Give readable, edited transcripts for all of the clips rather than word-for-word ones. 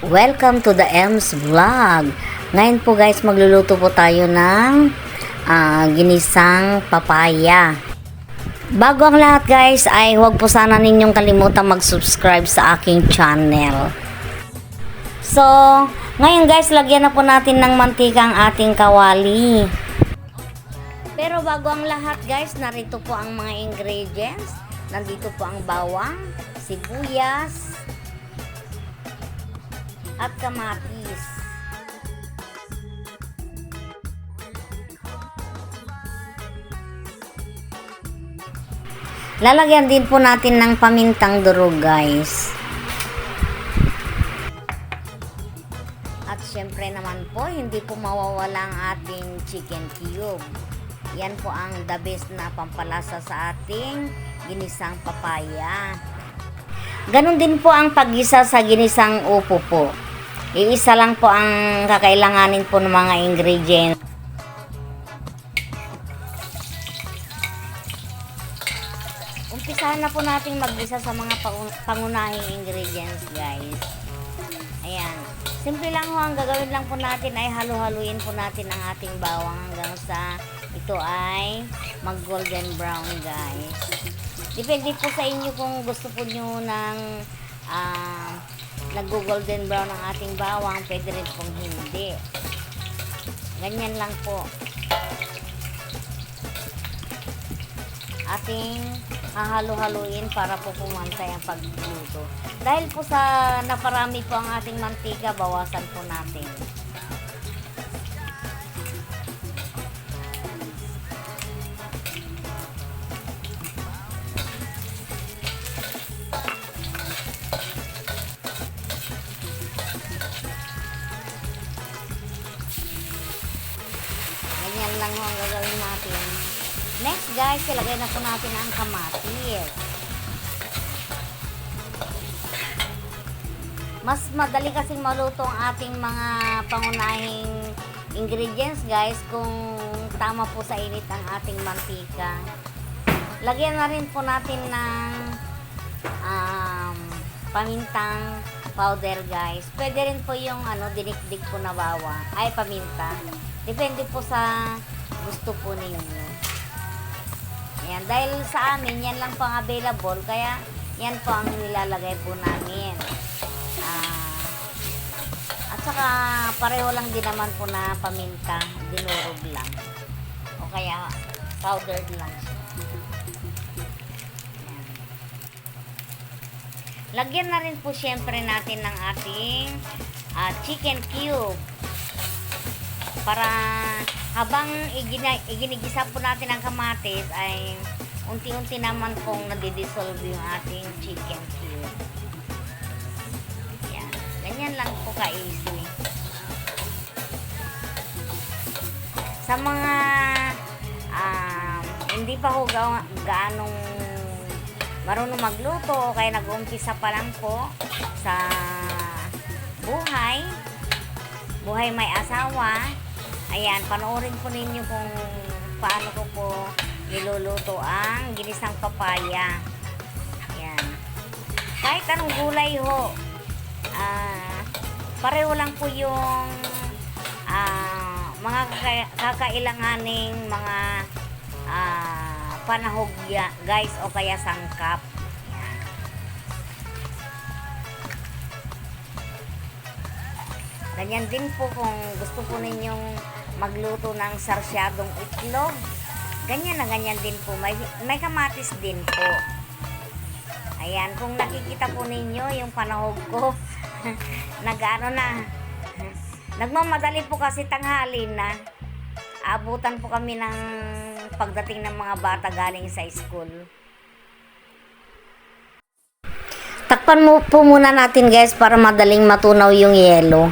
Welcome to the Ems Vlog. Ngayon po guys, magluluto po tayo ng ginisang papaya. Bago ang lahat guys, ay huwag po sana ninyong kalimutan mag-subscribe sa aking channel. So, ngayon guys, lagyan na po natin ng mantika ang ating kawali. Pero bago ang lahat guys, narito po ang mga ingredients. Nandito po ang bawang, sibuyas, at kamatis. Lalagyan din po natin ng pamintang durog guys. At syempre naman po, hindi po mawawala ang ating chicken cube. Yan po ang the best na pampalasa sa ating ginisang papaya. Ganon din po ang paggisa sa ginisang upo po. Iisa lang po ang kakailanganin po ng mga ingredients. Umpisahan na po natin maggisa sa mga pangunahing ingredients guys. Ayan. Simple lang ho, ang gagawin lang po natin ay halo-haluin po natin ang ating bawang hanggang sa ito ay mag golden brown guys. Depende po sa inyo kung gusto po nyo ng nag-golden brown ang ating bawang, pwede rin pong hindi. Ganyan lang po. Ating hahalo-haluin para po pumantay ang pagluto. Dahil po sa naparami po ang ating mantika, bawasan po natin. Ganyan lang ho ang gagawin natin. Next guys, ilagay na po natin ang kamatis. Mas madali kasing maluto ang ating mga pangunahing ingredients guys kung tama po sa init ang ating mantika. Lagyan na rin po natin ng pamintang powder guys. Pwede rin po yung dinikdik po na bawang. Ay, paminta. Depende po sa gusto po ninyo. Ayan, dahil sa amin, yan lang po ang available, kaya yan po ang nilalagay po namin. At saka, pareho lang din naman po na paminta, dinurog lang. O kaya, powdered lang siya. Ayan. Lagyan na rin po syempre natin ng ating chicken cube. Para habang iginigisa po natin ang kamatis ay unti-unti naman pong nadidissolve yung ating chicken cube. Yan. Ganyan lang po ka-easy. Sa mga hindi pa ho gaanong marunong magluto o kaya nag-uumpisa pa lang po sa buhay may asawa, ayan, panoorin po ninyo kung paano ko po niluluto ang ginisang papaya. Ayan. Kahit anong gulay ho, pareho lang po yung mga kakailanganing mga panahog guys o kaya sangkap. Ganyan din po kung gusto po ninyong magluto ng sarsyadong itlog. Ganyan na ganyan din po. May kamatis din po. Ayan, kung nakikita po ninyo yung panahog ko, nag-ano na. Nagmamadali po kasi tanghali na. Abutan po kami ng pagdating ng mga bata galing sa school. Takpan mo po muna natin guys para madaling matunaw yung yelo.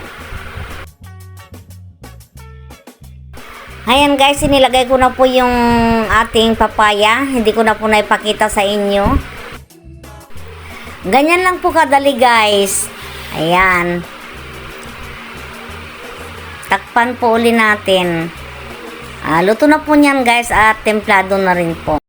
Ayan guys, inilagay ko na po yung ating papaya. Hindi ko na po naipakita sa inyo. Ganyan lang po kadali guys. Ayan. Takpan po uli natin. Luto na po niyan guys at templado na rin po.